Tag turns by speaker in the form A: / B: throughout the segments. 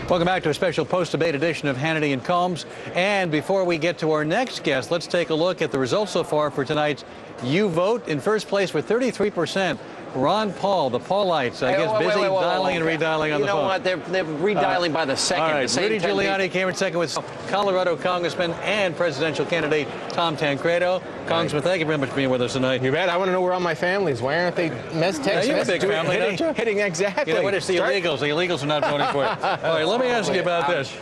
A: Welcome back to a special post-debate edition of Hannity and Colmes. And before we get to our next guest, let's take a look at the results so far for tonight's You Vote. In first place with 33%, Ron Paul, the Paulites, I guess, busy dialing and redialing on the phone.
B: You know what? They're redialing by the second.
A: All right, Rudy Giuliani came in second with Colorado Congressman and presidential candidate Tom Tancredo. Congressman, thank you very much for being with us tonight.
C: You bet. I want to know where all my family's. Why aren't they text
A: you have a big family, don't you?
C: Hitting exactly.
A: You know what? It's the illegals. The illegals are not voting for it. All right, let me ask you about this.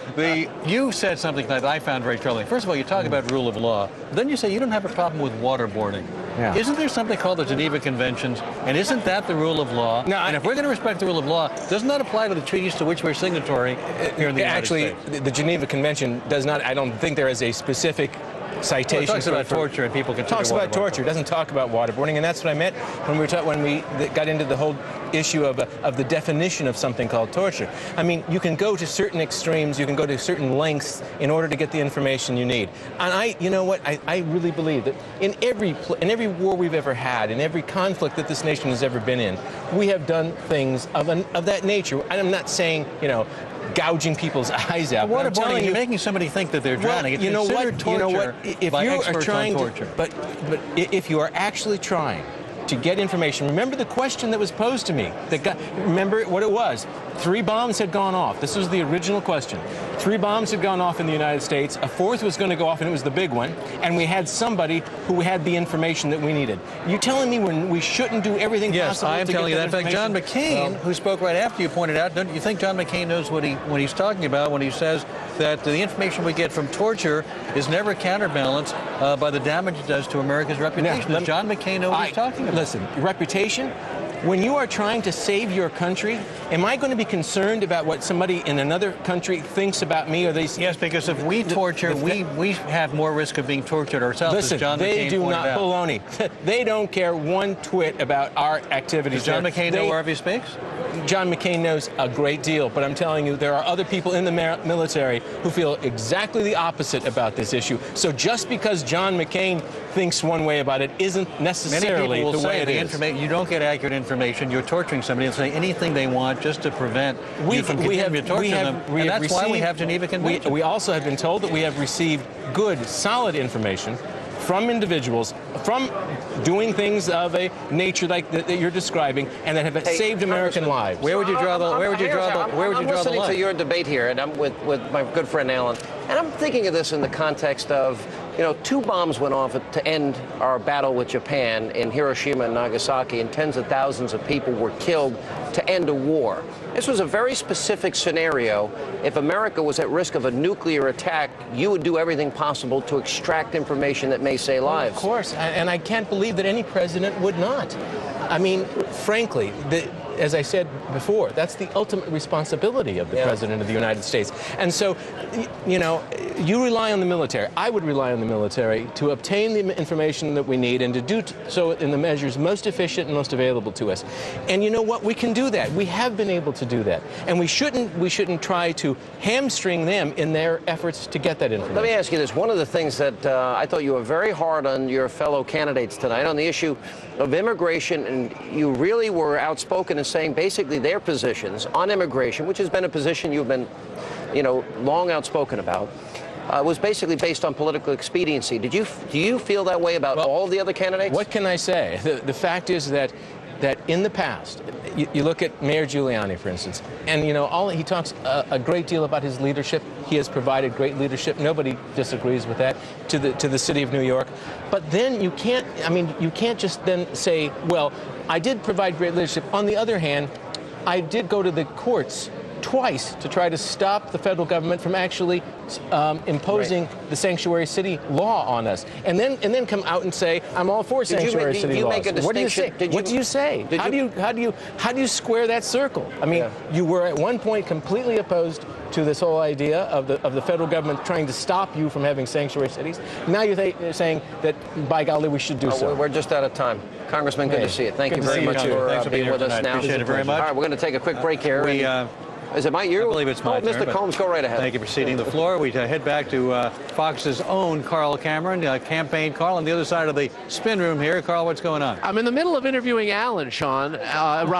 A: You said something that I found very troubling. First of all, you talk about rule of law. Then you say you don't have a problem with waterboarding.
C: Yeah.
A: Isn't there something called the Geneva Conventions? And isn't that the rule of law?
C: No,
A: and if we're going to respect the rule of law, doesn't that apply to the treaties to which we're signatory here in the United States?
C: Actually, the Geneva Convention does not. I don't think there is a specific citation.
A: Well, it talks about torture and people consider
C: talks about torture. It doesn't talk about waterboarding, and that's what I meant when we got into the whole issue of the definition of something called torture. I mean, you can go to certain extremes, you can go to certain lengths in order to get the information you need. And you know what? I really believe that in every war we've ever had, in every conflict that this nation has ever been in, we have done things of that nature. I'm not saying, gouging people's eyes out.
A: Waterboarding, you're making somebody think that they're drowning.
C: Well, you know what? If
A: by
C: you
A: experts
C: are trying
A: on torture.
C: but if you are actually trying to get information, remember the question that was posed to me. Remember what it was. 3 bombs had gone off. This was the original question. 3 bombs had gone off in the United States. A 4th was going to go off, and it was the big one. And we had somebody who had the information that we needed. You telling me when we shouldn't do everything possible?
A: Yes, I am telling you that. In fact, John McCain, who spoke right after you, pointed out, don't you think John McCain knows what he's talking about when he says that the information we get from torture is never counterbalanced by the damage it does to America's reputation? Does John McCain know what he's talking about?
C: Listen, reputation. When you are trying to save your country, am I going to be concerned about what somebody in another country thinks about me? Or they?
A: Yes, because if we torture, we have more risk of being tortured ourselves.
C: Listen,
A: as John
C: they
A: McCain
C: do
A: pointed
C: not
A: out.
C: baloney. They don't care one twit about our activities.
A: Does John McCain know wherever he speaks?
C: John McCain knows a great deal, but I'm telling you, there are other people in the military who feel exactly the opposite about this issue. So just because John McCain thinks one way about it isn't necessarily the way it is.
A: You don't get accurate information. You're torturing somebody and say anything they want just to prevent you from continuing to torture them. And that's why we have Geneva Convention.
C: We also have been told that we have received good, solid information from individuals, from doing things of a nature like that you're describing, and that have saved American lives.
A: Where would you draw the line?
B: I'm listening to your debate here, and I'm with my good friend Alan, and I'm thinking of this in the context of, 2 bombs went off to end our battle with Japan in Hiroshima and Nagasaki, and tens of thousands of people were killed to end a war. This was a very specific scenario. If America was at risk of a nuclear attack, you would do everything possible to extract information that may save lives.
C: Of course, and I can't believe that any president would not. I mean, frankly, as I said before, that's the ultimate responsibility of the President of the United States. And so, you rely on the military. I would rely on the military to obtain the information that we need and to do so in the measures most efficient and most available to us. And you know what? We can do that. We have been able to do that. And we shouldn't try to hamstring them in their efforts to get that information.
B: Let me ask you this. One of the things that I thought you were very hard on your fellow candidates tonight on the issue of immigration, and you really were outspoken in saying basically their positions on immigration, which has been a position you've been, long outspoken about, was basically based on political expediency. Do you feel that way about all the other candidates?
C: What can I say? The fact is that in the past, you look at Mayor Giuliani, for instance, and he talks a great deal about his leadership. He has provided great leadership. Nobody disagrees with that to the city of New York. But then you can't just then say, well, I did provide great leadership. On the other hand, I did go to the courts twice to try to stop the federal government from actually imposing the sanctuary city law on us, and then come out and say I'm all for sanctuary city laws. What do you say? What do you say? How do you square that circle? I mean, you were at one point completely opposed to this whole idea of the federal government trying to stop you from having sanctuary cities. Now you're saying that by golly we should do so.
B: We're just out of time. Congressman, good to see you. Thank you very much for being with us now.
A: Appreciate it very much.
B: All right, we're going to take a quick break here. Is it my year?
A: I believe it's my turn.
B: Mr. Colmes, go right ahead.
A: Thank you for ceding the floor. We head back to Fox's own Carl Cameron, campaign Carl, on the other side of the spin room here. Carl, what's going on?
D: I'm in the middle of interviewing Alan, Sean.